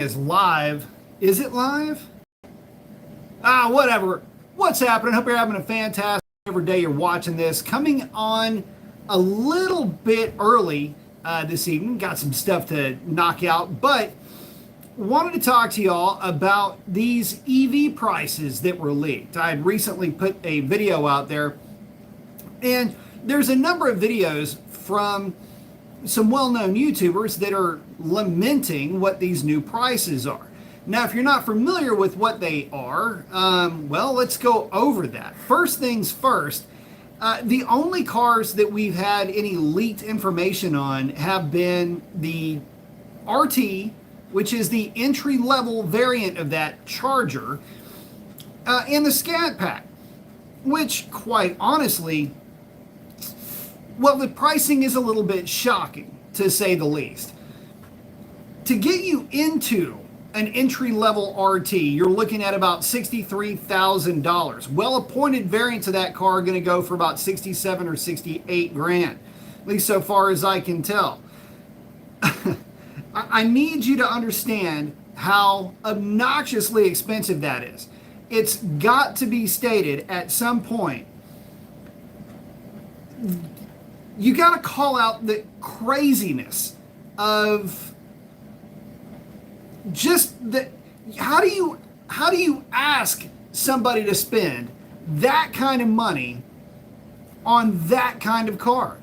Is live. Is it live? Whatever. What's happening? Hope you're having a fantastic every day you're watching this. Coming on a little bit early this evening. Got some stuff to knock out, but wanted to talk to y'all about these EV prices that were leaked. I had recently put a video out there, and there's a number of videos from some well-known YouTubers that are lamenting what these new prices are. Now, if you're not familiar with what they are, well, let's go over that. First things first, the only cars that we've had any leaked information on have been the RT, which is the entry-level variant of that Charger, and the Scat Pack, which, quite honestly, well, the pricing is a little bit shocking, to say the least. To get you into an entry-level RT, you're looking at about $63,000. Well-appointed variants of that car are going to go for about 67 or 68 grand, at least so far as I can tell. I need you to understand how obnoxiously expensive that is. It's got to be stated at some point. You got to call out the craziness of just the. How do you ask somebody to spend that kind of money on that kind of car?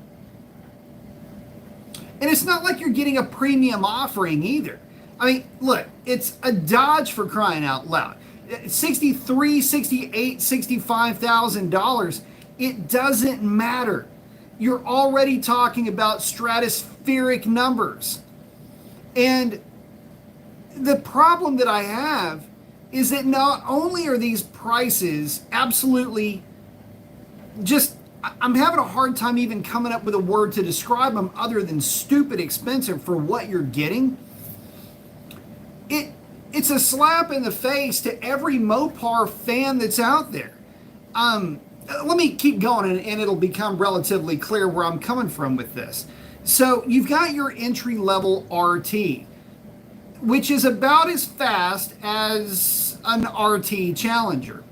And it's not like you're getting a premium offering either. I mean, look, it's a Dodge, for crying out loud. $63,000, $68,000, $65,000. It doesn't matter. You're already talking about stratospheric numbers. And the problem that I have is that not only are these prices absolutely just, I'm having a hard time even coming up with a word to describe them other than stupid expensive for what you're getting. It's a slap in the face to every Mopar fan that's out there. Let me keep going and it'll become relatively clear where I'm coming from with this. So you've got your entry-level RT, which is about as fast as an RT Challenger.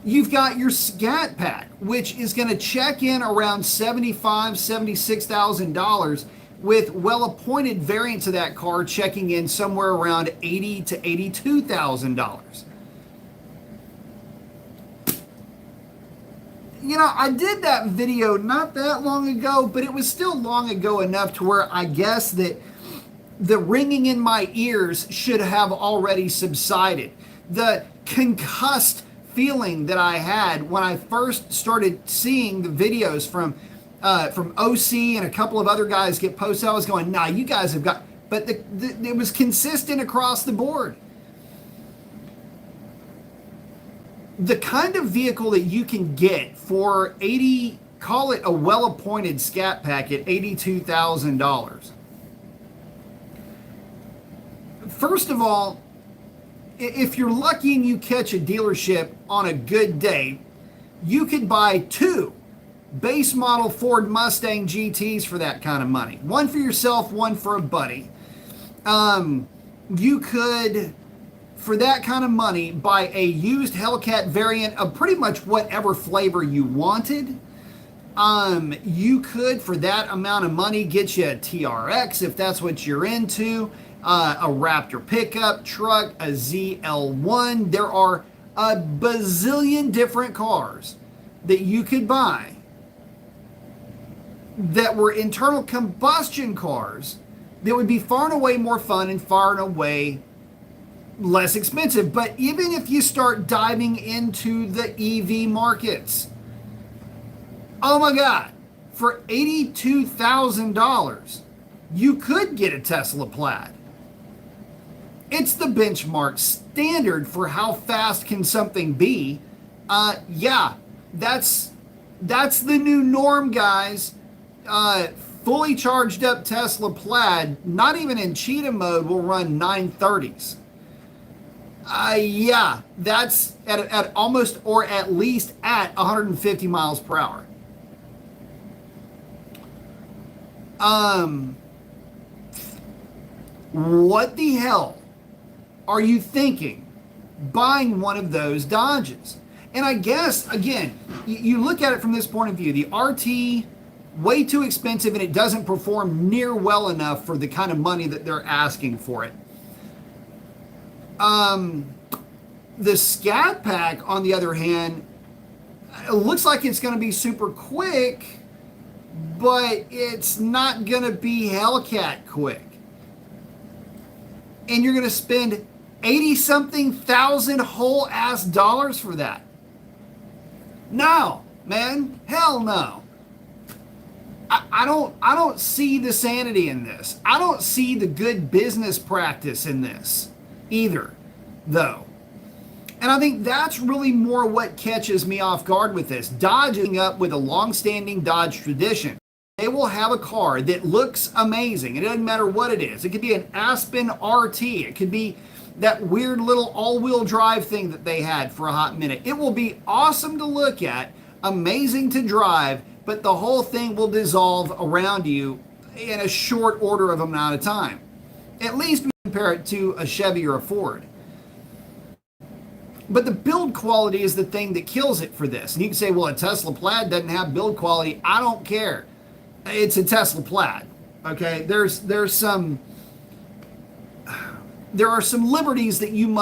You've got your Scat Pack, which is going to check in around $75,000, $76,000, with well-appointed variants of that car checking in somewhere around $80,000 to $82,000. You know, I did that video not that long ago, but it was still long ago enough to where I guess that the ringing in my ears should have already subsided. The concussed feeling that I had when I first started seeing the videos from OC and a couple of other guys get posted, I was going, nah, you guys have got, but it was consistent across the board. The kind of vehicle that you can get for call it a well-appointed Scat Pack at $82,000. First of all, if you're lucky and you catch a dealership on a good day, you could buy two base model Ford Mustang GTs for that kind of money. One for yourself, one for a buddy. You could, for that kind of money, buy a used Hellcat variant of pretty much whatever flavor you wanted. You could, for that amount of money, get you a TRX if that's what you're into, a Raptor pickup truck, a ZL1. There are a bazillion different cars that you could buy that were internal combustion cars that would be far and away more fun and far and away less expensive. But even if you start diving into the EV markets, oh my God, for $82,000, you could get a Tesla Plaid. It's the benchmark standard for how fast can something be. Yeah, that's the new norm, guys. Fully charged up Tesla Plaid, not even in cheetah mode, will run 930s. Yeah, that's at almost or at least at 150 miles per hour. What the hell are you thinking buying one of those Dodges? And I guess, again, you look at it from this point of view, the RT, way too expensive, and it doesn't perform near well enough for the kind of money that they're asking for it. The Scat Pack, on the other hand, it looks like it's going to be super quick, but it's not going to be Hellcat quick. And you're going to spend 80-something thousand whole ass dollars for that. No, man, hell no. I don't see the sanity in this. I don't see the good business practice in this either, though. And I think that's really more what catches me off guard with this. Dodge is up with a long-standing Dodge tradition. They will have a car that looks amazing. It doesn't matter what it is. It could be an Aspen RT. It could be that weird little all-wheel drive thing that they had for a hot minute. It will be awesome to look at, amazing to drive, but the whole thing will dissolve around you in a short order of amount of time. At least compare it to a Chevy or a Ford. But the build quality is the thing that kills it for this. And you can say, well, a Tesla Plaid doesn't have build quality. I don't care. It's a Tesla Plaid. Okay, there are some liberties that you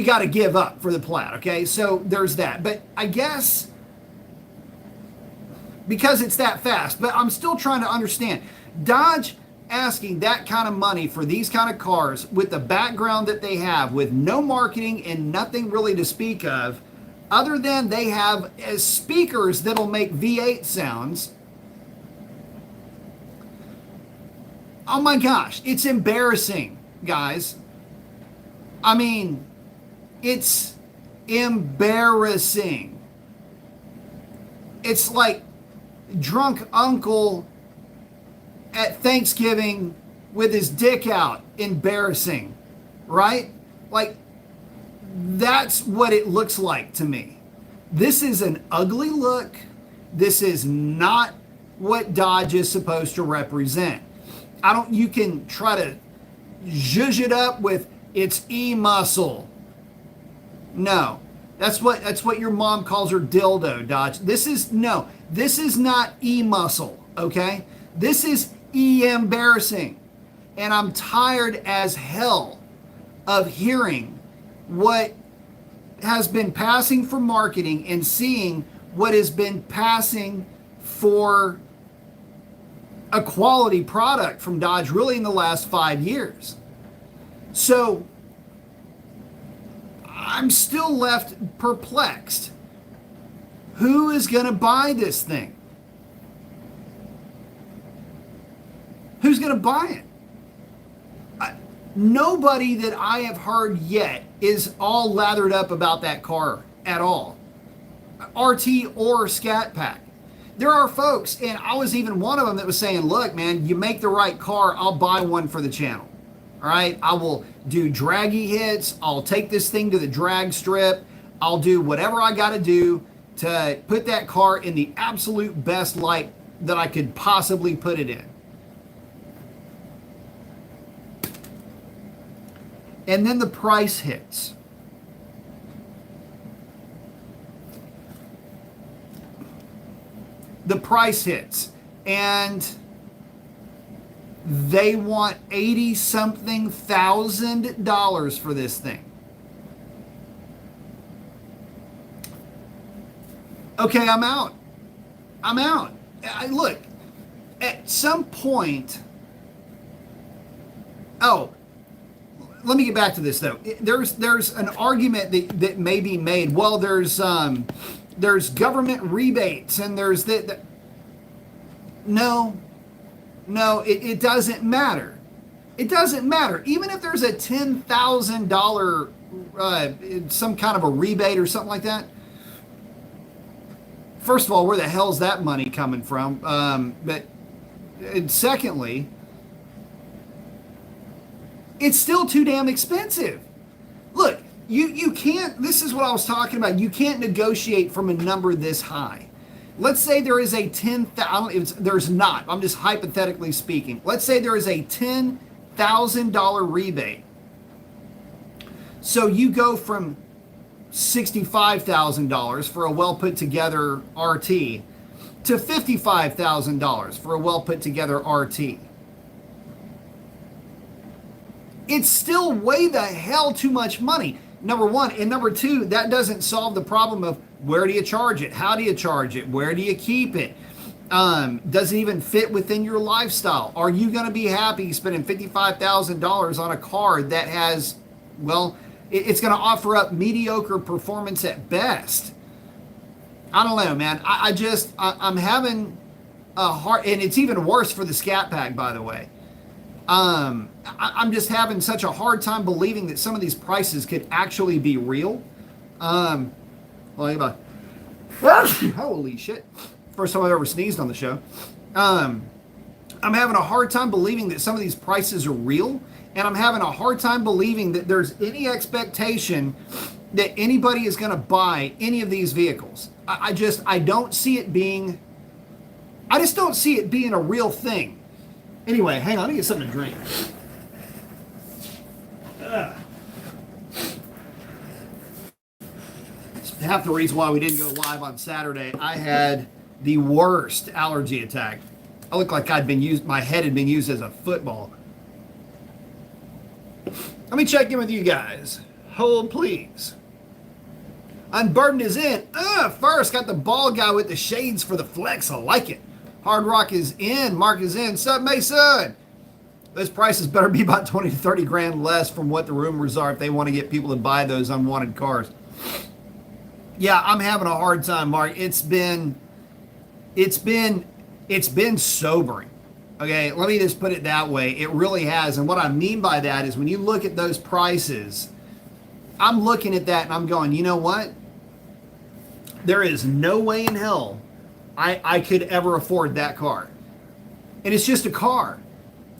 got to give up for the Plaid. Okay, so there's that. But I guess because it's that fast, but I'm still trying to understand Dodge asking that kind of money for these kind of cars with the background that they have, with no marketing and nothing really to speak of, other than they have speakers that'll make V8 sounds. Oh my gosh, it's embarrassing, guys. I mean, it's embarrassing. It's like drunk uncle at Thanksgiving with his dick out. Embarrassing, right? Like, that's what it looks like to me. This is an ugly look. This is not what Dodge is supposed to represent. You can try to zhuzh it up with it's e-muscle. No, that's what your mom calls her dildo, Dodge. This is not e-muscle, okay? This is embarrassing. And I'm tired as hell of hearing what has been passing for marketing and seeing what has been passing for a quality product from Dodge really in the last 5 years. So I'm still left perplexed. Who is going to buy this thing? Who's going to buy it? Nobody that I have heard yet is all lathered up about that car at all. RT or Scat Pack. There are folks, and I was even one of them that was saying, look, man, you make the right car, I'll buy one for the channel. All right, I will do draggy hits. I'll take this thing to the drag strip. I'll do whatever I got to do to put that car in the absolute best light that I could possibly put it in. And then the price hits. The price hits. And they want $80-something thousand for this thing. Okay, I'm out. Look, at some point... Oh, let me get back to this, though. There's an argument that may be made. Well, there's government rebates, and there's that. No, it doesn't matter. It doesn't matter. Even if there's a $10,000 some kind of a rebate or something like that. First of all, where the hell's that money coming from? But secondly, it's still too damn expensive. Look, you can't, this is what I was talking about. You can't negotiate from a number this high. Let's say there is a 10,000. There's not. I'm just hypothetically speaking. Let's say there is a $10,000 rebate. So you go from $65,000 for a well put together RT to $55,000 for a well put together RT. It's still way the hell too much money. Number one. And number two, that doesn't solve the problem of where do you charge it? How do you charge it? Where do you keep it? Does it even fit within your lifestyle? Are you going to be happy spending $55,000 on a car that has, well, it's going to offer up mediocre performance at best? I don't know, man. I'm having a hard, and it's even worse for the Scat Pack, by the way. I'm just having such a hard time believing that some of these prices could actually be real. Holy shit. First time I've ever sneezed on the show. I'm having a hard time believing that some of these prices are real, and I'm having a hard time believing that there's any expectation that anybody is going to buy any of these vehicles. I just don't see it being a real thing. Anyway, hang on, let me get something to drink. It's half the reason why we didn't go live on Saturday. I had the worst allergy attack. I looked like my head had been used as a football. Let me check in with you guys. Hold, please. Unburdened is in. First, got the bald guy with the shades for the flex. I like it. Hard Rock is in. Mark is in. Sup, Mason? Those prices better be about 20 to 30 grand less from what the rumors are if they want to get people to buy those unwanted cars. Yeah, I'm having a hard time, Mark. It's been sobering. Okay, let me just put it that way. It really has. And what I mean by that is when you look at those prices, I'm looking at that and I'm going, you know what? There is no way in hell I could ever afford that car. And it's just a car.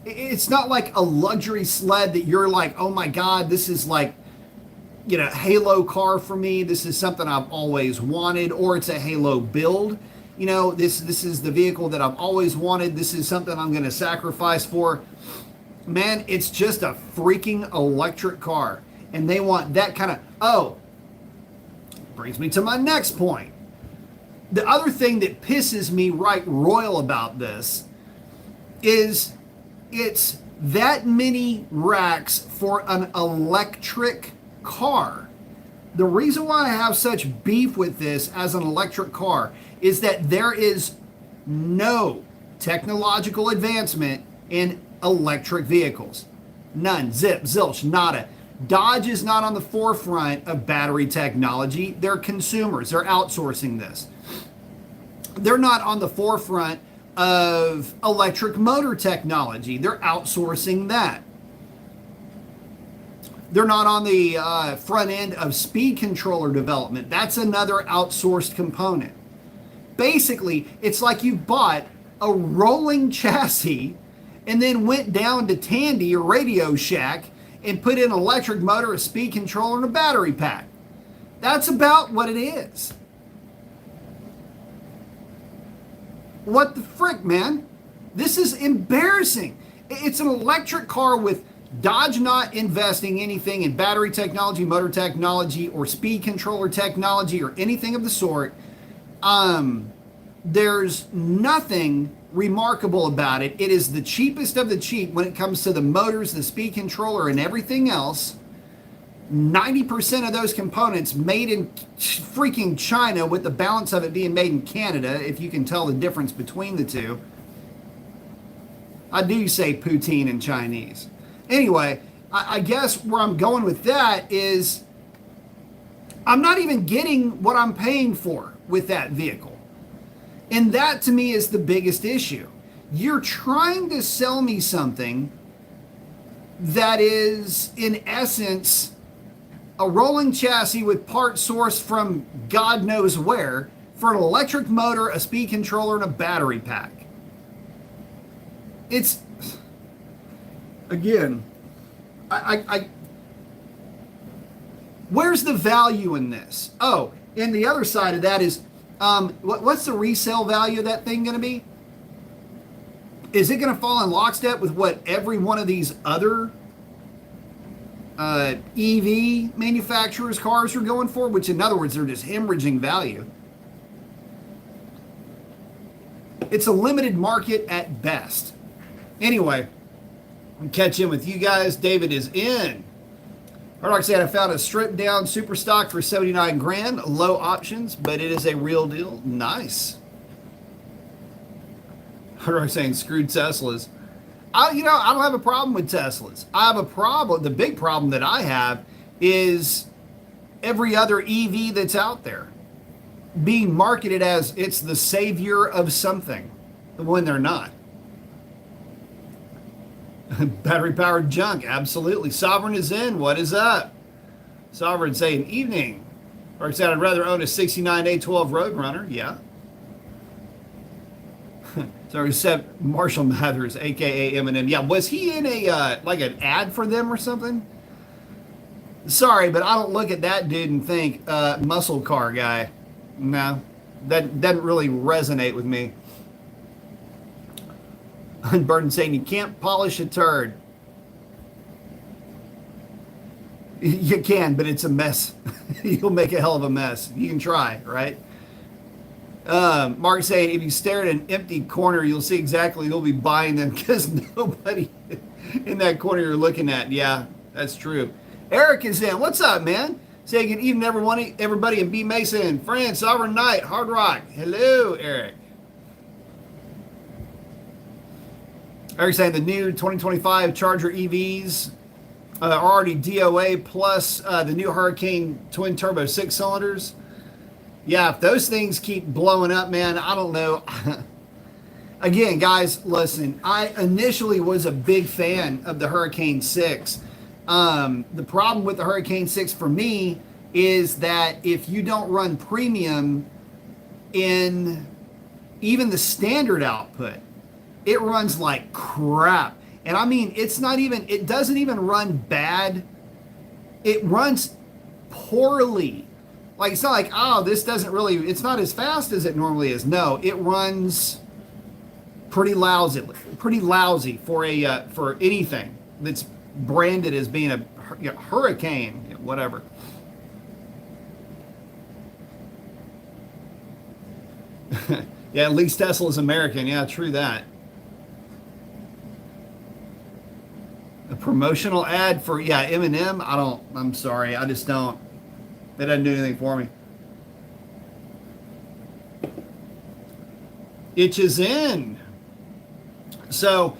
It's not like a luxury sled that you're like, oh my God, this is like, Halo car for me. This is something I've always wanted, or it's a Halo build. This is the vehicle that I've always wanted. This is something I'm going to sacrifice for. Man, it's just a freaking electric car. And they want that kind of, brings me to my next point. The other thing that pisses me right royal about this is it's that many racks for an electric car. The reason why I have such beef with this as an electric car is that there is no technological advancement in electric vehicles. None. Zip, zilch, nada. Dodge is not on the forefront of battery technology. They're consumers. They're outsourcing this. They're not on the forefront of electric motor technology. They're outsourcing that. They're not on the front end of speed controller development. That's another outsourced component. Basically, it's like you bought a rolling chassis and then went down to Tandy or Radio Shack and put in an electric motor, a speed controller, and a battery pack. That's about what it is. What the frick, man? This is embarrassing. It's an electric car with Dodge not investing anything in battery technology, motor technology, or speed controller technology, or anything of the sort. There's nothing remarkable about it. It is the cheapest of the cheap when it comes to the motors, the speed controller, and everything else. 90% of those components made in freaking China, with the balance of it being made in Canada, if you can tell the difference between the two. I do say poutine in Chinese. Anyway, I guess where I'm going with that is I'm not even getting what I'm paying for with that vehicle. And that to me is the biggest issue. You're trying to sell me something that is, in essence, a rolling chassis with parts sourced from God knows where for an electric motor, a speed controller, and a battery pack. It's, again, where's the value in this? Oh, and the other side of that is What's the resale value of that thing going to be? Is it going to fall in lockstep with what every one of these other EV manufacturers' cars are going for? Which, in other words, they're just hemorrhaging value. It's a limited market at best. Anyway, I'm catching with you guys. David is in. Hard Rock said I found a stripped down super stock for 79 grand, low options, but it is a real deal. Nice. Hard Rock saying screw Teslas. I don't have a problem with Teslas. I have a problem. The big problem that I have is every other EV that's out there being marketed as it's the savior of something when they're not. Battery powered junk, absolutely. Sovereign is in. What is up? Sovereign saying evening. Or said I'd rather own a 69 A12 Roadrunner. Yeah. So except Marshall Mathers, aka Eminem. Yeah, was he in a like an ad for them or something? Sorry, but I don't look at that dude and think muscle car guy. No, that doesn't really resonate with me. Burton saying you can't polish a turd. You can, but it's a mess. You'll make a hell of a mess. You can try, right? Mark saying if you stare at an empty corner, you'll see exactly who'll be buying them because nobody in that corner you're looking at. Yeah, that's true. Eric is in. What's up, man? Saying good evening, everybody in B Mason, France, Sovereign Knight, Hard Rock. Hello, Eric. Eric saying the new 2025 Charger EVs are already DOA plus the new Hurricane twin turbo 6-cylinders. Yeah, if those things keep blowing up, man, I don't know. Again, guys, listen, I initially was a big fan of the Hurricane 6. The problem with the Hurricane 6 for me is that if you don't run premium in even the standard output, it runs like crap. And I mean, it doesn't even run bad. It runs poorly. Like, it's not like, oh, it's not as fast as it normally is. No, it runs pretty lousy for for anything that's branded as being a Hurricane, whatever. Yeah, at least Tesla's American. Yeah, true that. A promotional ad for, Eminem. I'm sorry. I just don't. It doesn't do anything for me. Itches in. So,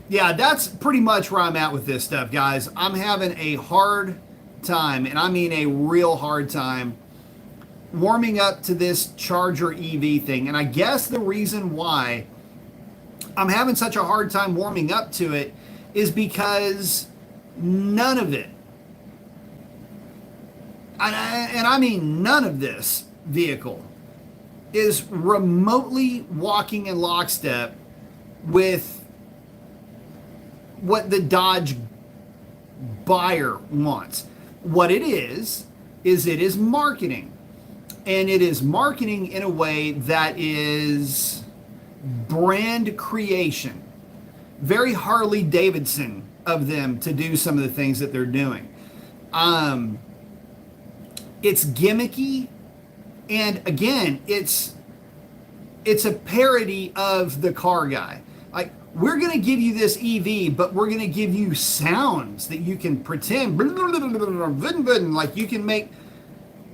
yeah, that's pretty much where I'm at with this stuff, guys. I'm having a hard time, and I mean a real hard time, warming up to this Charger EV thing. And I guess the reason why I'm having such a hard time warming up to it is because none of it, and I mean none of this vehicle, is remotely walking in lockstep with what the Dodge buyer wants. What it is it is marketing. And it is marketing in a way that is brand creation. Very Harley Davidson of them to do some of the things that they're doing. It's gimmicky, and again, it's a parody of the car guy. Like, we're going to give you this EV, but we're going to give you sounds that you can pretend, like you can make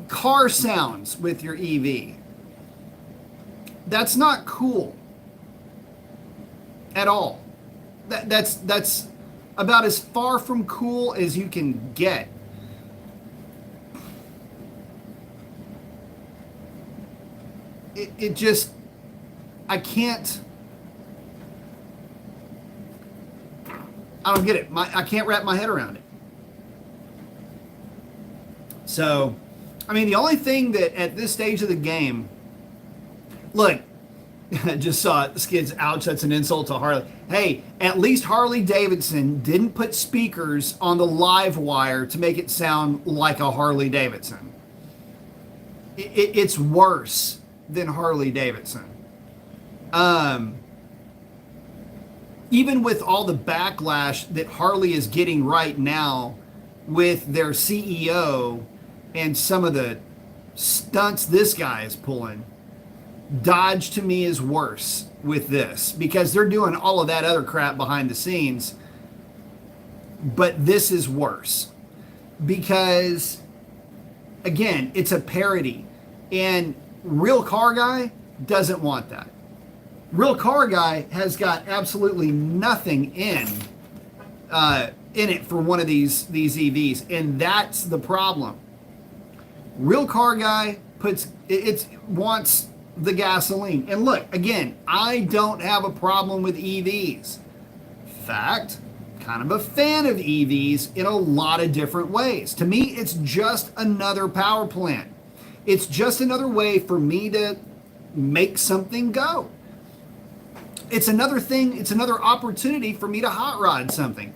car sounds with your EV. That's not cool at all. That's about as far from cool as you can get. It just, I don't get it. I can't wrap my head around it. So, I mean, the only thing that at this stage of the game, look, I just saw it, Skids, ouch, that's an insult to Harley. Hey, at least Harley Davidson didn't put speakers on the live wire to make it sound like a Harley Davidson. It's worse than Harley Davidson. Even with all the backlash that Harley is getting right now with their CEO and some of the stunts this guy is pulling, Dodge to me is worse with this because they're doing all of that other crap behind the scenes. But this is worse because, again, it's a parody, and Real Car Guy doesn't want that. Real Car Guy has got absolutely nothing in it for one of these EVs, and that's the problem. Real Car Guy wants the gasoline. And look, again, I don't have a problem with EVs. In fact, kind of a fan of EVs in a lot of different ways. To me, it's just another power plant. It's just another way for me to make something go. It's another thing, it's another opportunity for me to hot rod something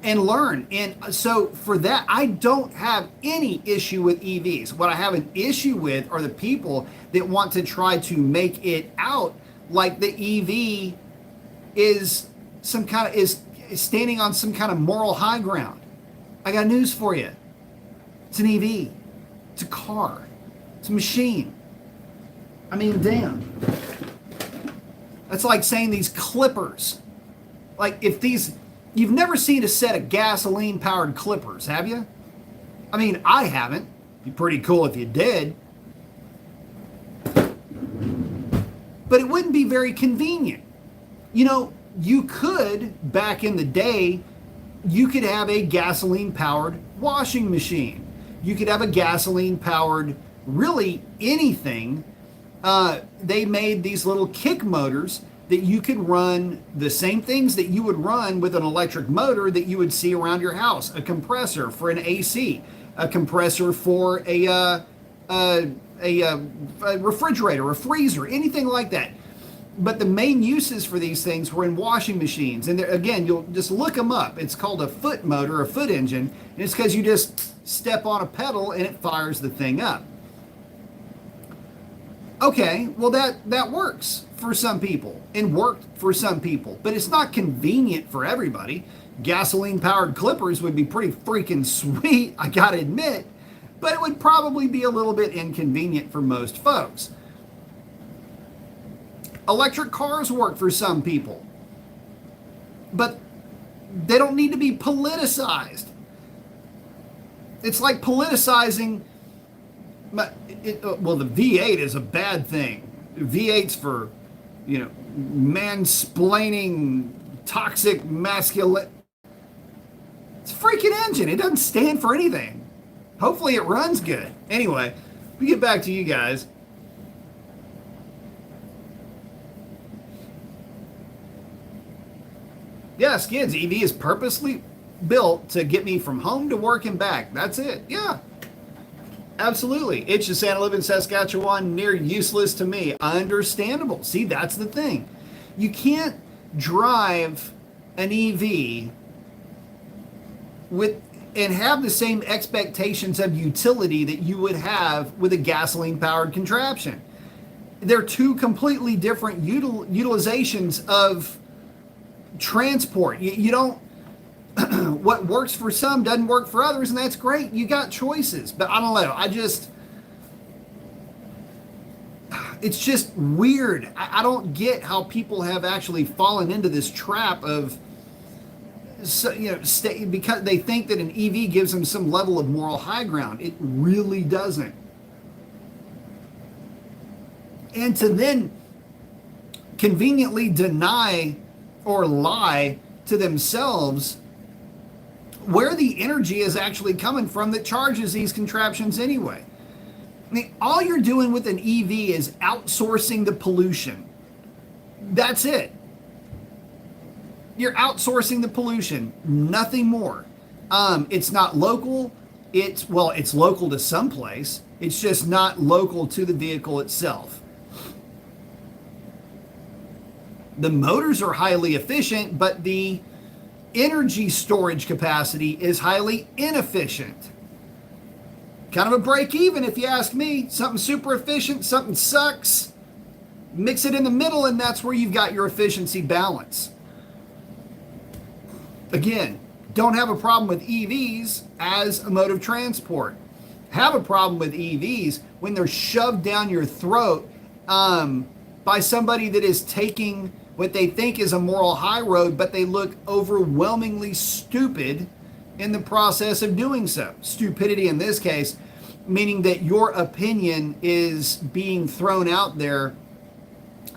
and learn. And so for that, I don't have any issue with EVs. What I have an issue with are the people that want to try to make it out like the EV is standing on some kind of moral high ground. I got news for you. It's an EV. It's a car. It's a machine. I mean, damn. That's like saying these clippers. Like you've never seen a set of gasoline powered clippers, have you? I mean, I haven't. It'd be pretty cool if you did. But it wouldn't be very convenient. You know, you could, back in the day, you could have a gasoline powered washing machine. You could have a gasoline powered really anything. They made these little kick motors that you could run the same things that you would run with an electric motor that you would see around your house. A compressor for an AC, a compressor for a refrigerator, a freezer, anything like that. But the main uses for these things were in washing machines. And again, you'll just look them up. It's called a foot motor, a foot engine. And it's because you just step on a pedal and it fires the thing up. Okay, well that works for some people and worked for some people, but it's not convenient for everybody. Gasoline powered clippers would be pretty freaking sweet, I gotta admit, but it would probably be a little bit inconvenient for most folks. Electric cars work for some people, but they don't need to be politicized. It's like politicizing. Well, the V8 is a bad thing. V8's for, mansplaining, toxic masculine. It's a freaking engine. It doesn't stand for anything. Hopefully it runs good. Anyway, we get back to you guys. Yeah, Skids, EV is purposely built to get me from home to work and back. That's it. Yeah. Absolutely. It's just saying I live in Saskatchewan, near useless to me. Understandable. See, that's the thing. You can't drive an EV and have the same expectations of utility that you would have with a gasoline-powered contraption. They're two completely different utilizations of transport. You don't. What works for some doesn't work for others, and that's great. You got choices, but I don't know. It's just weird. I don't get how people have actually fallen into this trap of, because they think that an EV gives them some level of moral high ground. It really doesn't. And to then conveniently deny or lie to themselves where the energy is actually coming from that charges these contraptions anyway. I mean, all you're doing with an EV is outsourcing the pollution. That's it. You're outsourcing the pollution, nothing more. It's not local. It's local to someplace. It's just not local to the vehicle itself. The motors are highly efficient, but the energy storage capacity is highly inefficient. kind of a break even if you ask me. Something super efficient, something sucks. Mix it in the middle, and that's where you've got your efficiency balance. Again, don't have a problem with EVs as a mode of transport. Have a problem with EVs when they're shoved down your throat by somebody that is taking what they think is a moral high road, but they look overwhelmingly stupid in the process of doing so. Stupidity in this case, meaning that your opinion is being thrown out there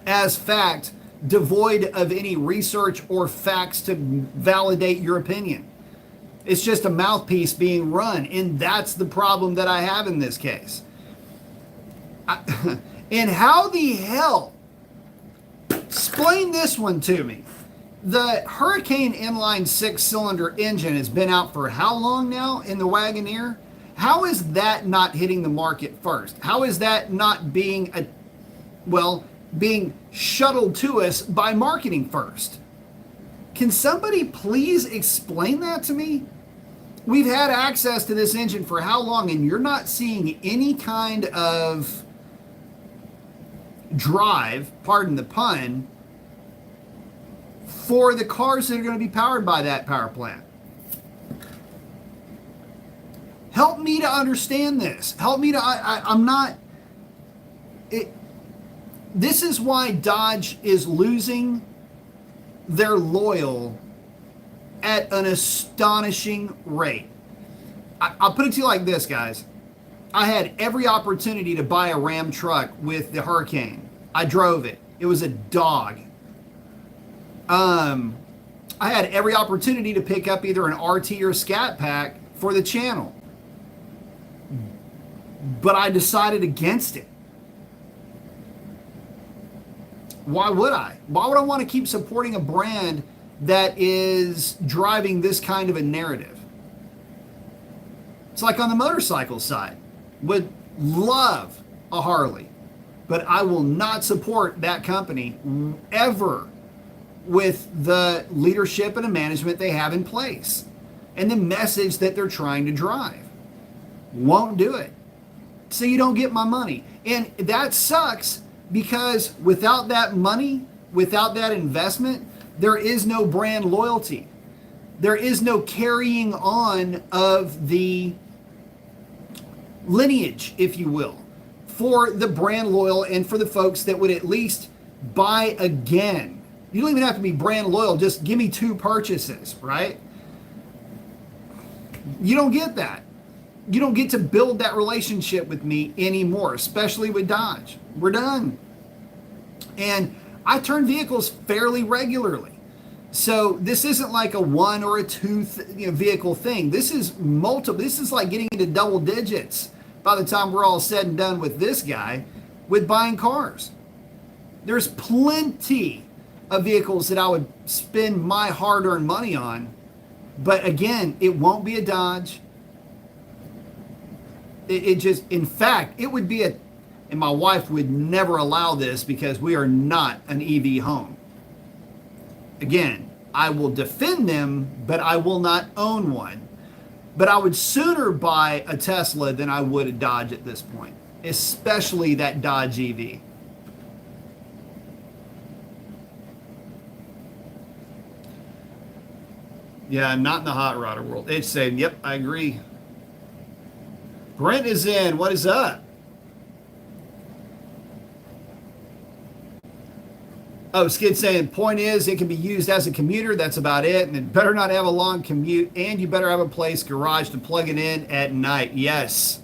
as fact, devoid of any research or facts to validate your opinion. It's just a mouthpiece being run, and that's the problem that I have in this case. And how the hell, explain this one to me. The Hurricane inline 6-cylinder engine has been out for how long now in the Wagoneer? How is that not hitting the market first? How is that not being being shuttled to us by marketing first? Can somebody please explain that to me? We've had access to this engine for how long, and you're not seeing any kind of drive, pardon the pun, for the cars that are going to be powered by that power plant. Help me to understand this. Help me to, I'm not, this is why Dodge is losing their loyal at an astonishing rate. I'll put it to you like this, guys. I had every opportunity to buy a Ram truck with the Hurricane. I drove it. It was a dog. I had every opportunity to pick up either an RT or Scat Pack for the channel. But I decided against it. Why would I? Why would I want to keep supporting a brand that is driving this kind of a narrative? It's like on the motorcycle side. Would love a Harley, but I will not support that company ever with the leadership and the management they have in place and the message that they're trying to drive. Won't do it. So you don't get my money. And that sucks because without that money, without that investment, there is no brand loyalty. There is no carrying on of the lineage, if you will, for the brand loyal and for the folks that would at least buy again. You don't even have to be brand loyal. Just give me 2 purchases, right? You don't get that. You don't get to build that relationship with me anymore, especially with Dodge. We're done. And I turn vehicles fairly regularly. So this isn't like a 1 or a 2 vehicle thing. This is multiple. This is like getting into double digits by the time we're all said and done with this guy with buying cars. There's plenty of vehicles that I would spend my hard-earned money on. But again, it won't be a Dodge. It just, in fact, it would be and my wife would never allow this because we are not an EV home. Again, I will defend them, but I will not own one. But I would sooner buy a Tesla than I would a Dodge at this point, especially that Dodge EV. Yeah, not in the hot rodder world. It's saying, yep, I agree. Brent is in. What is up? Oh, Skid saying, point is, it can be used as a commuter. That's about it. And it better not have a long commute. And you better have a place, garage, to plug it in at night. Yes.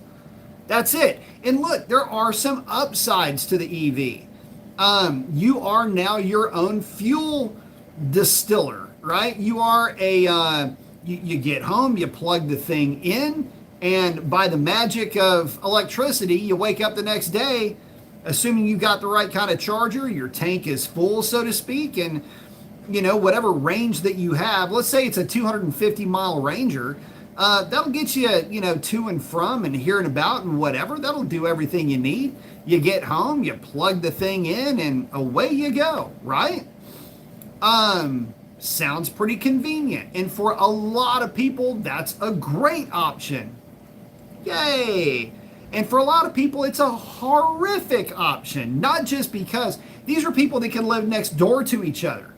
That's it. And look, there are some upsides to the EV. You are now your own fuel distiller, right? You are you get home, you plug the thing in, and by the magic of electricity, you wake up the next day, assuming you got the right kind of charger, your tank is full, so to speak, and whatever range that you have, let's say it's a 250-mile Ranger, that'll get you, to and from and here and about and whatever. That'll do everything you need. You get home, you plug the thing in, and away you go, right? Sounds pretty convenient. And for a lot of people, that's a great option. Yay! And for a lot of people, it's a horrific option, not just because these are people that can live next door to each other.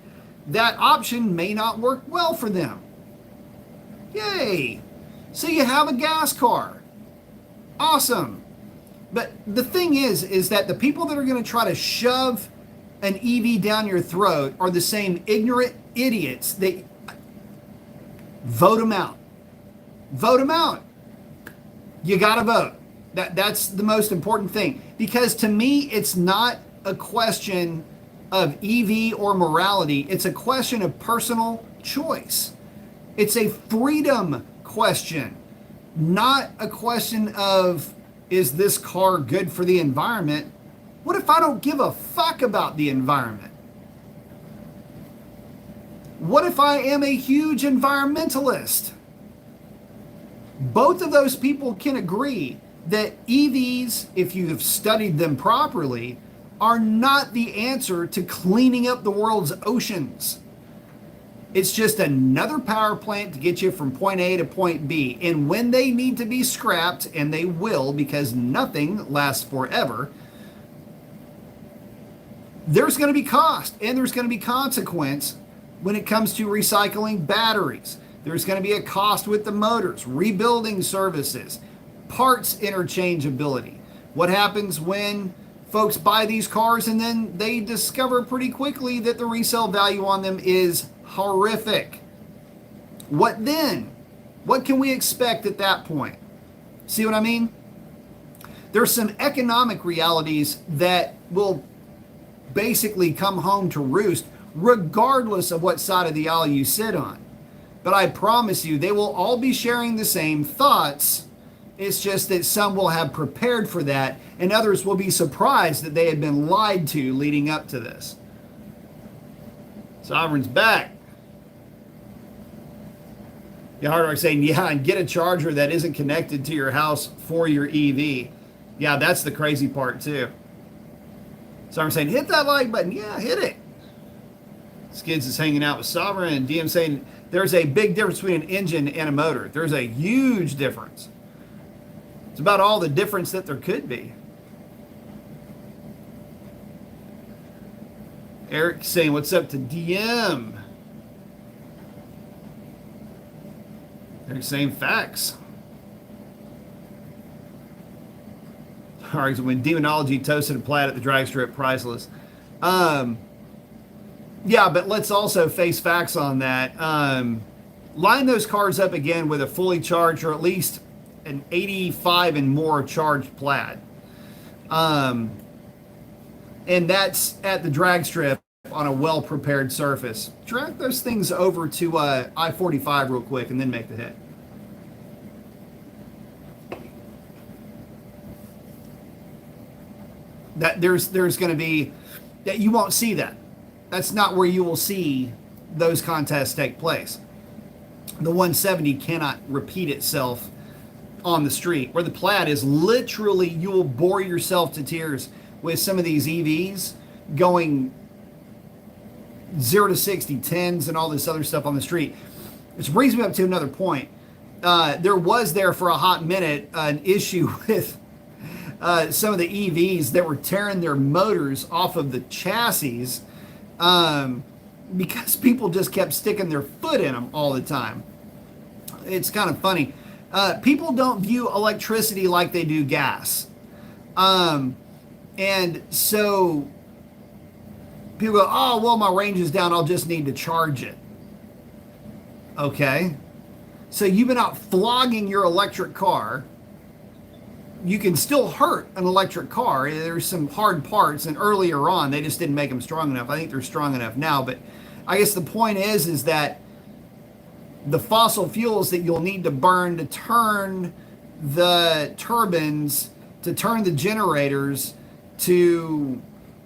That option may not work well for them. Yay! So you have a gas car. Awesome. But the thing is that the people that are going to try to shove an EV down your throat are the same ignorant idiots that vote them out. Vote them out. You got to vote. That's the most important thing. Because to me, it's not a question of EV or morality. It's a question of personal choice. It's a freedom question, not a question of, is this car good for the environment? What if I don't give a fuck about the environment? What if I am a huge environmentalist? Both of those people can agree that EVs, if you have studied them properly, are not the answer to cleaning up the world's oceans. It's just another power plant to get you from point A to point B. And when they need to be scrapped, and they will because nothing lasts forever, there's going to be cost and there's going to be consequence when it comes to recycling batteries. There's going to be a cost with the motors, rebuilding services, parts interchangeability. What happens when folks buy these cars and then they discover pretty quickly that the resale value on them is horrific? What then? What can we expect at that point? See what I mean? There's some economic realities that will basically come home to roost regardless of what side of the aisle you sit on. But I promise you, they will all be sharing the same thoughts. It's just that some will have prepared for that, and others will be surprised that they had been lied to leading up to this. Sovereign's back. Yeah, Hardrock saying, yeah, and get a charger that isn't connected to your house for your EV. Yeah, that's the crazy part too. Sovereign saying, hit that like button. Yeah, hit it. Skids is hanging out with Sovereign, and DM saying, there's a big difference between an engine and a motor. There's a huge difference. It's about all the difference that there could be. Eric saying, what's up to DM? They're saying facts. All right, so when demonology toasted and plaid at the drag strip, priceless. Yeah, but let's also face facts on that. Line those cars up again with a fully charged or at least an 85 and more charged plaid. And that's at the drag strip on a well-prepared surface. Drag those things over to I-45 real quick and then make the hit. That there's going to be, that you won't see that. That's not where you will see those contests take place. The 170 cannot repeat itself on the street, where the plaid is literally, you will bore yourself to tears with some of these EVs going 0 to 60, 10s, and all this other stuff on the street. Which brings me up to another point. There was for a hot minute an issue with some of the EVs that were tearing their motors off of the chassis because people just kept sticking their foot in them all the time. It's kind of funny. People don't view electricity like they do gas. And so people go, oh, well, my range is down. I'll just need to charge it. Okay. So you've been out flogging your electric car. You can still hurt an electric car. There's some hard parts, and earlier on, they just didn't make them strong enough. I think they're strong enough now, but I guess the point is that the fossil fuels that you'll need to burn to turn the turbines, to turn the generators, to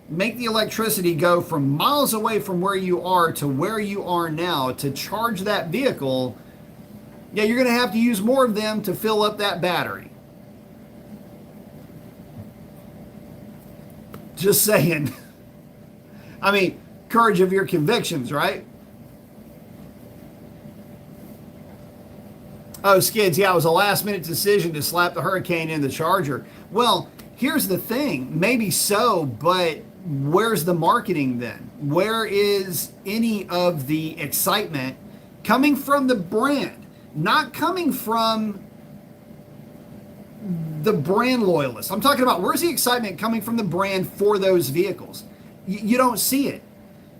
make the electricity go from miles away from where you are to where you are now to charge that vehicle, yeah, you're going to have to use more of them to fill up that battery. Just saying. I mean, courage of your convictions, right? Oh, skids. Yeah, it was a last minute decision to slap the Hurricane in the Charger. Well, here's the thing. Maybe so, but where's the marketing then? Where is any of the excitement coming from the brand? Not coming from the brand loyalists. I'm talking about where's the excitement coming from the brand for those vehicles? You don't see it.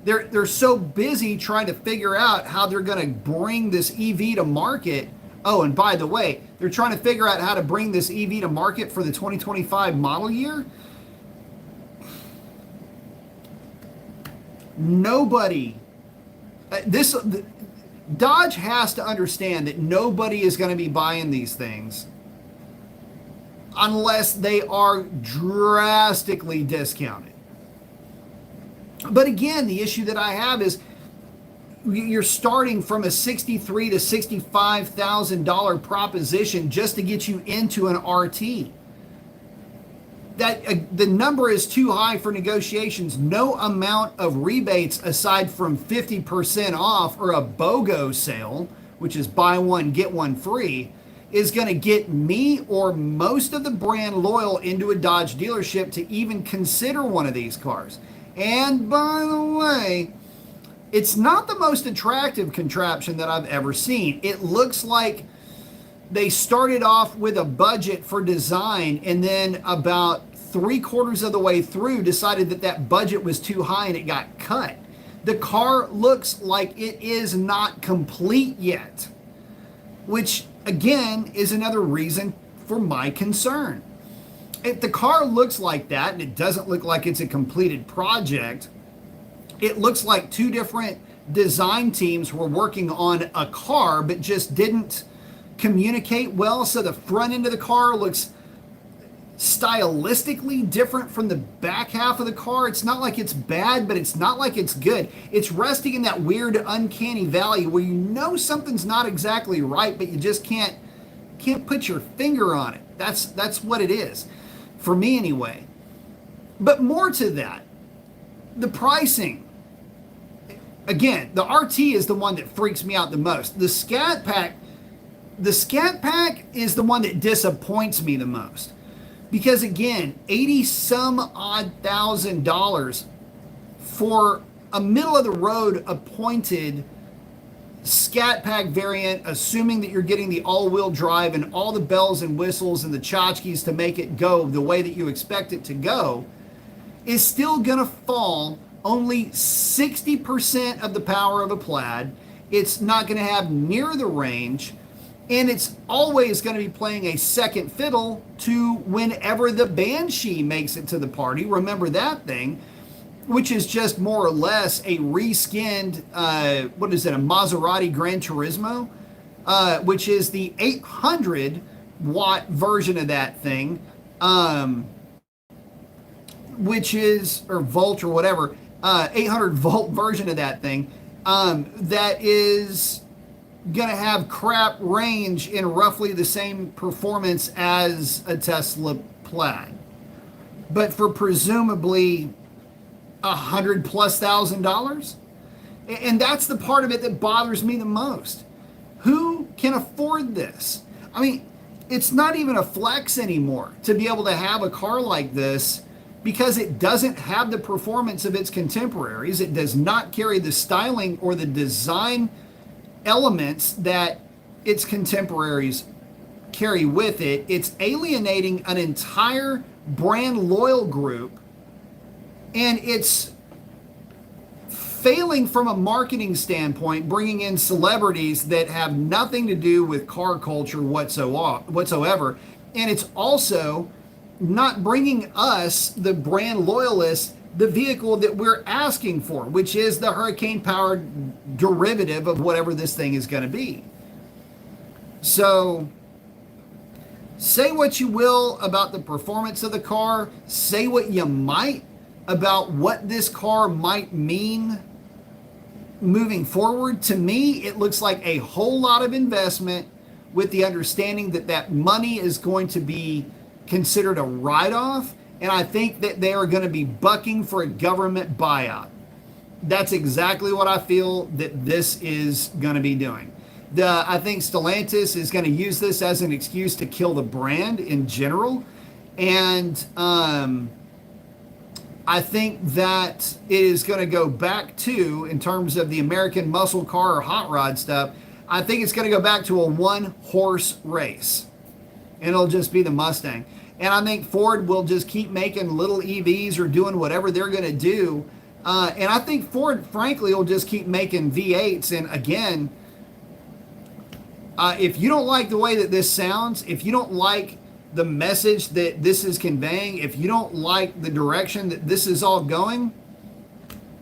They're so busy trying to figure out how they're going to bring this EV to market. Oh, and by the way, they're trying to figure out how to bring this EV to market for the 2025 model year. Nobody, Dodge has to understand that nobody is going to be buying these things unless they are drastically discounted. But again, the issue that I have is you're starting from a $63,000 to $65,000 proposition just to get you into an RT. That the number is too high for negotiations. No amount of rebates aside from 50% off or a BOGO sale, which is buy one get one free, is going to get me or most of the brand loyal into a Dodge dealership to even consider one of these cars. And by the way, it's not the most attractive contraption that I've ever seen. It looks like they started off with a budget for design and then about 3/4 of the way through decided that that budget was too high and it got cut. The car looks like it is not complete yet, which again is another reason for my concern. If the car looks like that and it doesn't look like it's a completed project, it looks like two different design teams were working on a car but just didn't communicate well. So the front end of the car looks stylistically different from the back half of the car. It's not like it's bad, but it's not like it's good. It's resting in that weird uncanny valley where you know something's not exactly right, but you just can't put your finger on it. That's what it is. For me anyway. But more to that, the pricing. Again, the RT is the one that freaks me out the most. The Scat Pack is the one that disappoints me the most. Because again, 80 some odd $1,000 for a middle of the road appointed Scat Pack variant, assuming that you're getting the all-wheel drive and all the bells and whistles and the tchotchkes to make it go the way that you expect it to go, is still going to fall only 60% of the power of a Plaid. It's not going to have near the range, and it's always going to be playing a second fiddle to whenever the Banshee makes it to the party. Remember that thing, which is just more or less a reskinned, a Maserati Gran Turismo, which is the 800 watt version of that thing, which is, or volt or whatever, 800 volt version of that thing, that is going to have crap range in roughly the same performance as a Tesla Plaid, but for presumably $100,000+. And that's the part of it that bothers me the most. Who can afford this? I mean, it's not even a flex anymore to be able to have a car like this because it doesn't have the performance of its contemporaries. It does not carry the styling or the design elements that its contemporaries carry with it. It's alienating an entire brand loyal group, and it's failing from a marketing standpoint, bringing in celebrities that have nothing to do with car culture whatsoever. And it's also not bringing us, the brand loyalists, the vehicle that we're asking for, which is the Hurricane-powered derivative of whatever this thing is going to be. So, say what you will about the performance of the car. Say what you might about what this car might mean moving forward. To me, it looks like a whole lot of investment with the understanding that that money is going to be considered a write-off, and I think that they are going to be bucking for a government buyout. That's exactly what I feel that this is going to be doing. I think Stellantis is going to use this as an excuse to kill the brand in general. And I think that it is going to go back to, in terms of the American muscle car or hot rod stuff, I think it's going to go back to a one horse race. And it'll just be the Mustang. And I think Ford will just keep making little EVs or doing whatever they're going to do. And I think Ford, frankly, will just keep making V8s. And again, if you don't like the way that this sounds, if you don't like the message that this is conveying, if you don't like the direction that this is all going,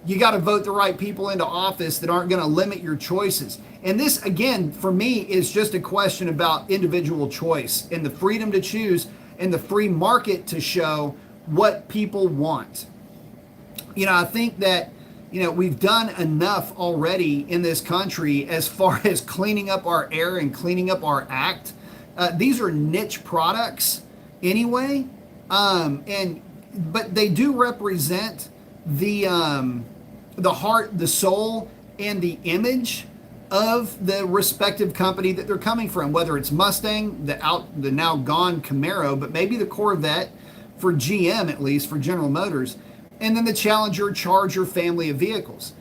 you got to vote the right people into office that aren't going to limit your choices. And this, again, for me, is just a question about individual choice and the freedom to choose and the free market to show what people want. I think that, we've done enough already in this country as far as cleaning up our air and cleaning up our act. These are niche products anyway, but they do represent the heart, the soul, and the image of the respective company that they're coming from, whether it's Mustang, the now gone Camaro, but maybe the Corvette for GM, at least for General Motors, and then the Challenger, Charger family of vehicles.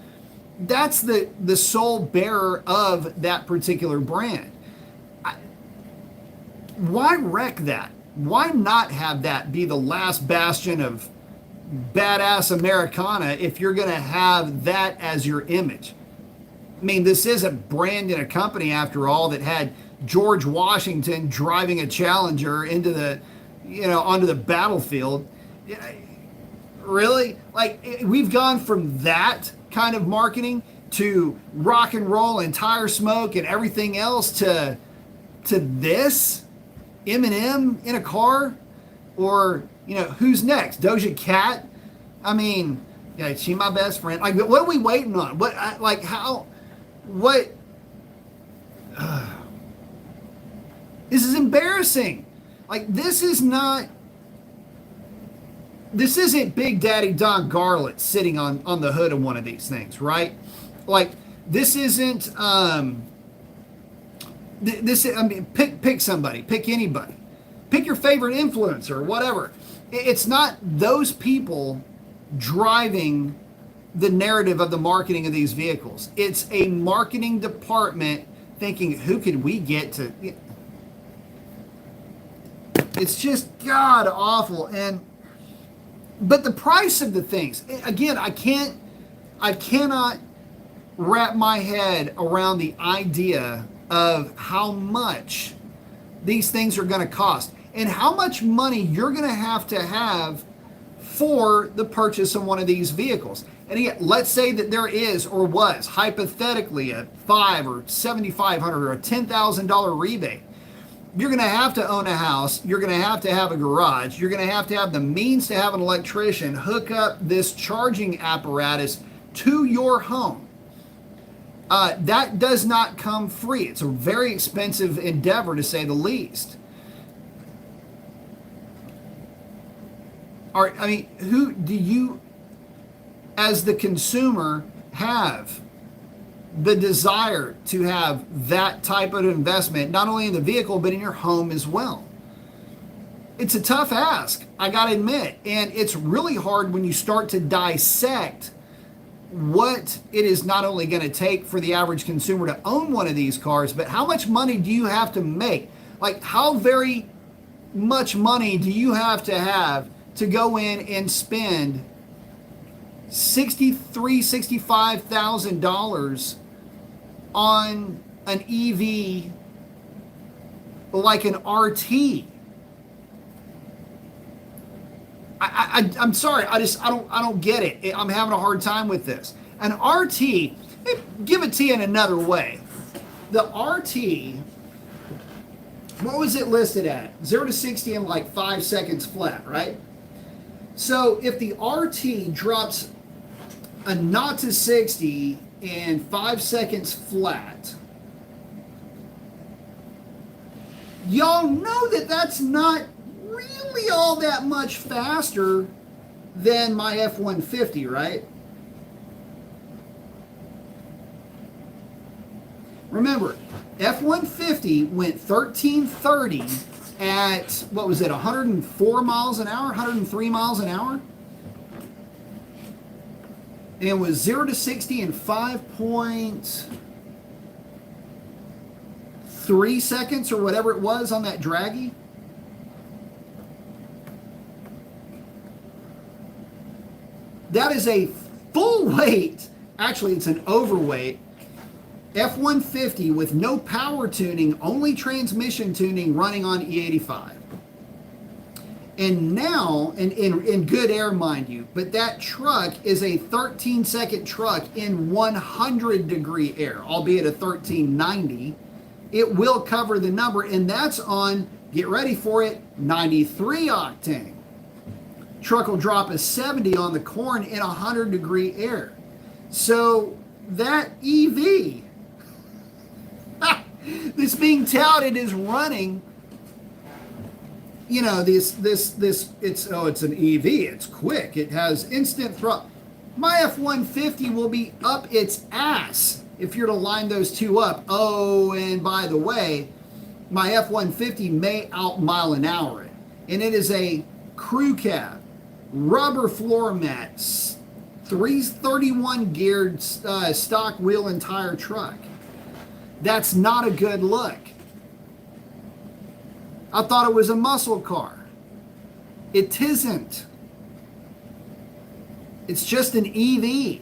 That's the sole bearer of that particular brand. Why wreck that? Why not have that be the last bastion of badass Americana if you're going to have that as your image? I mean, this is a brand and a company, after all, that had George Washington driving a Challenger into onto the battlefield. Really? Like, we've gone from that kind of marketing to rock and roll and tire smoke and everything else to this? Eminem in a car? Or, who's next? Doja Cat? I mean, yeah, she my best friend. Like, what are we waiting on? This is embarrassing. Like, this isn't Big Daddy Don Garlett sitting on the hood of one of these things, right? Like, this isn't, pick somebody, pick anybody, pick your favorite influencer or whatever. It's not those people driving the narrative of the marketing of these vehicles. It's a marketing department thinking, who could we get to? It's just god awful. But the price of the things, again, I cannot wrap my head around the idea of how much these things are going to cost and how much money you're going to have for the purchase of one of these vehicles. And again, let's say that there is or was hypothetically a $5,000 or $7,500 or a $10,000 rebate. You're going to have to own a house. You're going to have a garage. You're going to have the means to have an electrician hook up this charging apparatus to your home. That does not come free. It's a very expensive endeavor, to say the least. Who do you, as the consumer, have the desire to have that type of investment, not only in the vehicle, but in your home as well? It's a tough ask, I gotta admit. And it's really hard when you start to dissect what it is not only going to take for the average consumer to own one of these cars, but how much money do you have to make? Like, how very much money do you have to go in and spend $65,000 on an EV like an RT? I'm sorry, I don't get it. I'm having a hard time with this. An RT, give it to you in another way. The RT, what was it listed at? 0 to 60 in like 5 seconds flat, right? So if the RT drops a 0 to 60 in 5 seconds flat, y'all know that that's not really all that much faster than my F-150, right? Remember, F-150 went 1330 at, what was it, 104 miles an hour, 103 miles an hour? And it was 0 to 60 in 5.3 seconds or whatever it was on that draggy. That is a full weight, actually it's an overweight, F-150 with no power tuning, only transmission tuning, running on E85. And now, in good air, mind you, but that truck is a 13-second truck in 100-degree air, albeit a 1390. It will cover the number, and that's on, get ready for it, 93 octane. Truck will drop a 70 on the corn in 100-degree air. So that EV that's being touted is running, you know, it's an EV, it's quick, it has instant throttle. My F-150 will be up its ass if you're to line those two up. Oh, and by the way, my F-150 may out mile an hour it, and it is a crew cab, rubber floor mats, 331 geared stock wheel and tire truck. That's not a good look. I thought it was a muscle car. It isn't. It's just an EV.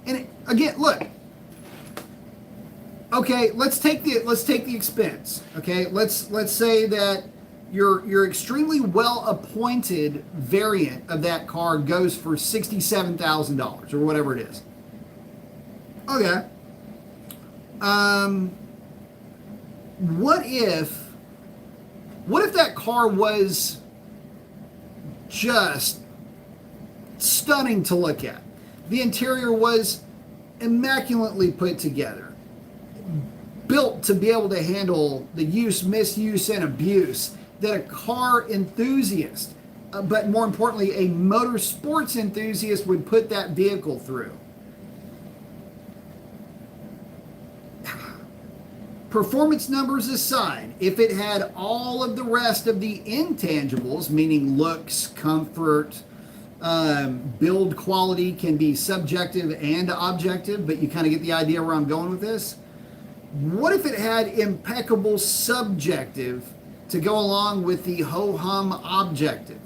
And again, look. Okay, let's take the expense. Okay, let's say that your extremely well appointed variant of that car goes for $67,000 or whatever it is. Okay. What if that car was just stunning to look at? The interior was immaculately put together, built to be able to handle the use, misuse, and abuse that a car enthusiast, but more importantly, a motorsports enthusiast would put that vehicle through. Performance numbers aside, if it had all of the rest of the intangibles, meaning looks, comfort, build quality can be subjective and objective, but you kind of get the idea where I'm going with this. What if it had impeccable subjective to go along with the ho-hum objective?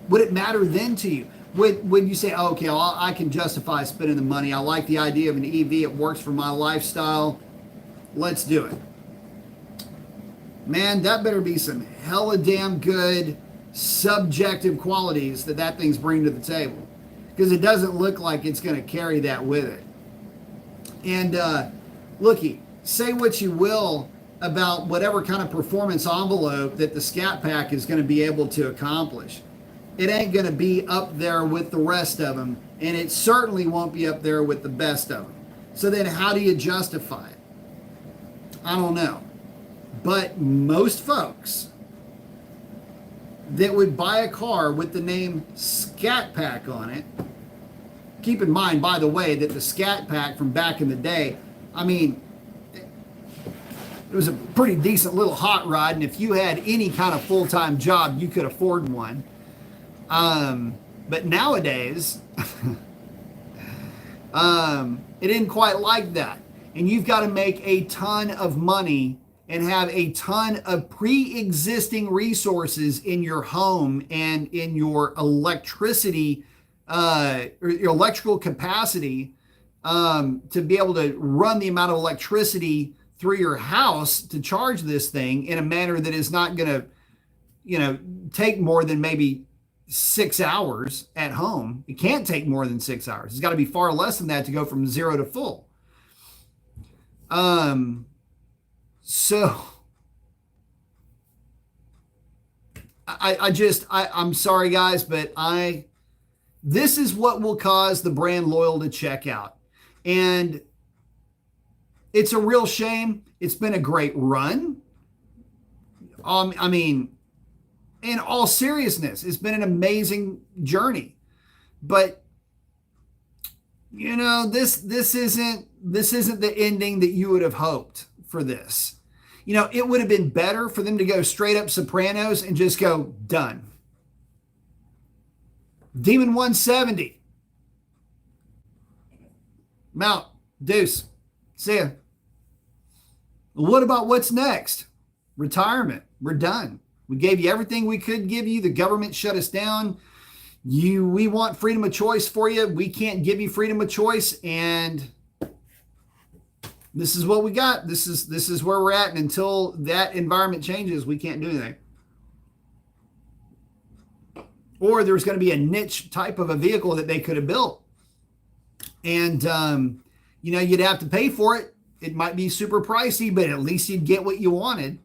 Would it matter then to you? Would you say, oh, okay, well, I can justify spending the money. I like the idea of an EV. It works for my lifestyle. Let's do it. Man, that better be some hella damn good subjective qualities that thing's bringing to the table, because it doesn't look like it's going to carry that with it. And looky, say what you will about whatever kind of performance envelope that the Scat Pack is going to be able to accomplish. It ain't going to be up there with the rest of them, and it certainly won't be up there with the best of them. So then how do you justify it? I don't know. But most folks that would buy a car with the name Scat Pack on it, keep in mind, by the way, that the Scat Pack from back in the day, I mean, it was a pretty decent little hot rod, and if you had any kind of full-time job, you could afford one. But nowadays, it isn't quite like that. And you've got to make a ton of money and have a ton of pre-existing resources in your home and in your electricity, or your electrical capacity, to be able to run the amount of electricity through your house to charge this thing in a manner that is not going to, take more than maybe 6 hours at home. It can't take more than 6 hours. It's got to be far less than that to go from zero to full. So I'm sorry guys, but this is what will cause the brand loyal to check out. And it's a real shame. It's been a great run. I mean, in all seriousness, it's been an amazing journey, but this isn't the ending that you would have hoped for this. It would have been better for them to go straight up Sopranos and just go done. Demon 170. Mount. Deuce. See ya. What about what's next? Retirement. We're done. We gave you everything we could give you. The government shut us down. We want freedom of choice for you. We can't give you freedom of choice, and this is what we got. This is where we're at, and until that environment changes, we can't do anything. Or there's going to be a niche type of a vehicle that they could have built, and you'd have to pay for it. It might be super pricey, but at least you'd get what you wanted.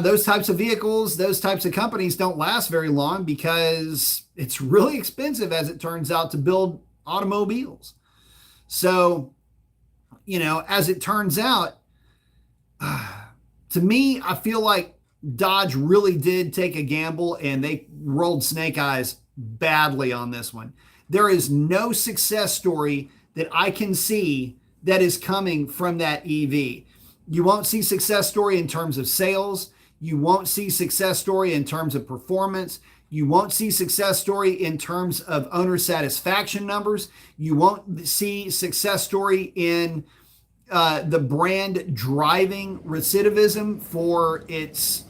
Those types of vehicles, those types of companies don't last very long because it's really expensive, as it turns out, to build automobiles. So, as it turns out, to me, I feel like Dodge really did take a gamble, and they rolled snake eyes badly on this one. There is no success story that I can see that is coming from that EV. You won't see success story in terms of sales. You won't see success story in terms of performance. You won't see success story in terms of owner satisfaction numbers. You won't see success story in the brand driving recidivism for its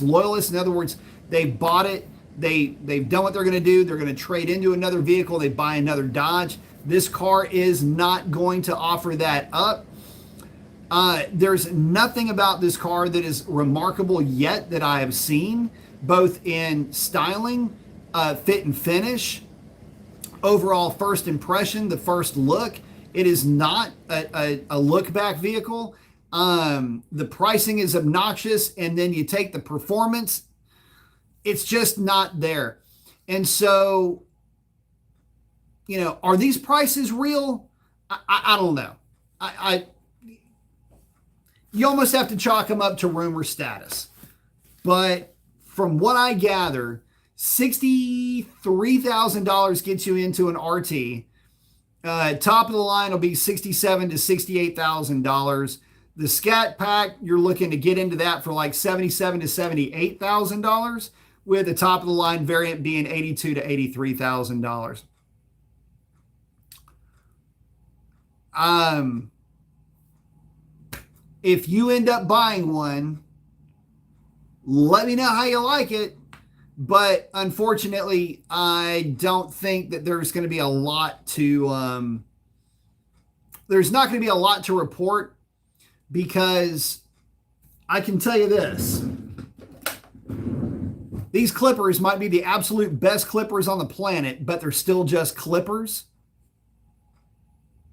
loyalists. In other words, they bought it. They've done what they're going to do. They're going to trade into another vehicle. They buy another Dodge. This car is not going to offer that up. There's nothing about this car that is remarkable yet that I have seen, both in styling, fit and finish, overall first impression, the first look. It is not a look back vehicle. The pricing is obnoxious, and then you take the performance, it's just not there. And so, are these prices real? I don't know. You almost have to chalk them up to rumor status. But from what I gather, $63,000 gets you into an RT. Top of the line will be $67,000 to $68,000. The Scat Pack, you're looking to get into that for like $77,000 to $78,000, with the top of the line variant being $82,000 to $83,000. If you end up buying one, let me know how you like it. But unfortunately, I don't think that there's going to be a lot to, there's not going to be a lot to report, because I can tell you this. These clippers might be the absolute best clippers on the planet, but they're still just clippers.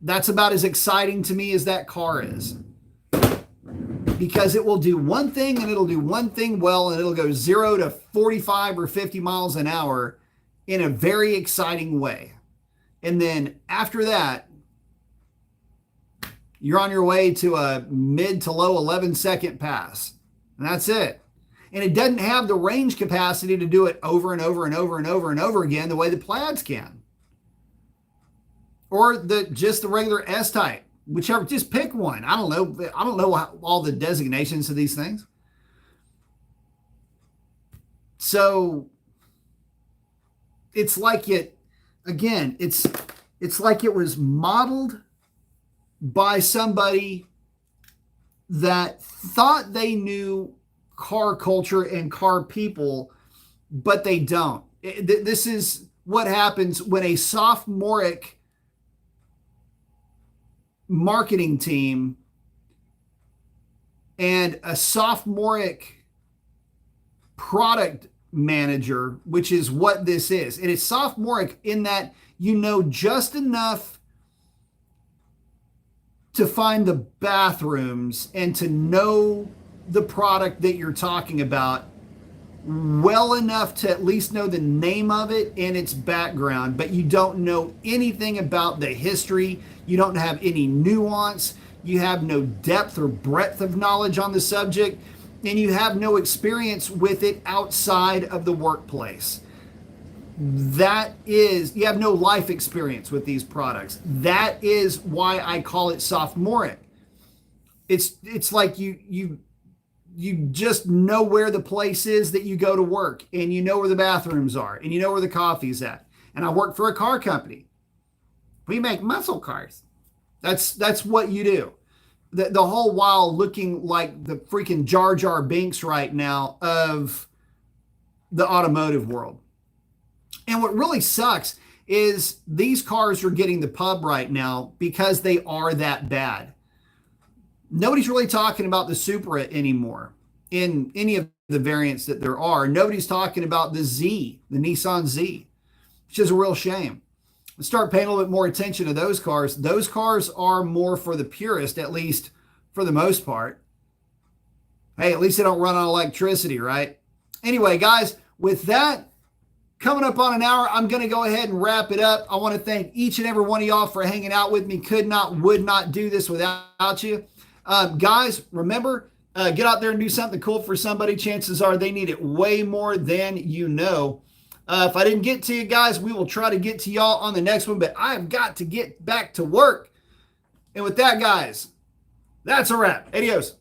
That's about as exciting to me as that car is. Because it will do one thing, and it'll do one thing well, and it'll go 0 to 45 or 50 miles an hour in a very exciting way. And then after that, you're on your way to a mid to low 11-second pass. And that's it. And it doesn't have the range capacity to do it over and over and over and over and over again the way the Plaids can. Or just the regular S-Type. Whichever, just pick one. I don't know. I don't know all the designations of these things. So it's like it's like it was modeled by somebody that thought they knew car culture and car people, but they don't. This is what happens when a sophomoric marketing team and a sophomoric product manager, which is what this is. It is sophomoric in that you know just enough to find the bathrooms and to know the product that you're talking about well enough to at least know the name of it and its background, but you don't know anything about the history. You don't have any nuance. You have no depth or breadth of knowledge on the subject, and you have no experience with it outside of the workplace. You have no life experience with these products. That is why I call it sophomoric. It's like you just know where the place is that you go to work, and you know where the bathrooms are, and you know where the coffee's at. And I work for a car company. We make muscle cars. That's what you do. The whole while looking like the freaking Jar Jar Binks right now of the automotive world. And what really sucks is these cars are getting the pub right now because they are that bad. Nobody's really talking about the Supra anymore in any of the variants that there are. Nobody's talking about the Z, the Nissan Z, which is a real shame. Let's start paying a little bit more attention to those cars. Those cars are more for the purist, at least for the most part. Hey, at least they don't run on electricity, right? Anyway, guys, with that, coming up on an hour, I'm going to go ahead and wrap it up. I want to thank each and every one of y'all for hanging out with me. Could not, would not do this without you. Guys, remember, get out there and do something cool for somebody. Chances are they need it way more than you know. If I didn't get to you guys, we will try to get to y'all on the next one, but I've got to get back to work. And with that, guys, that's a wrap. Adios.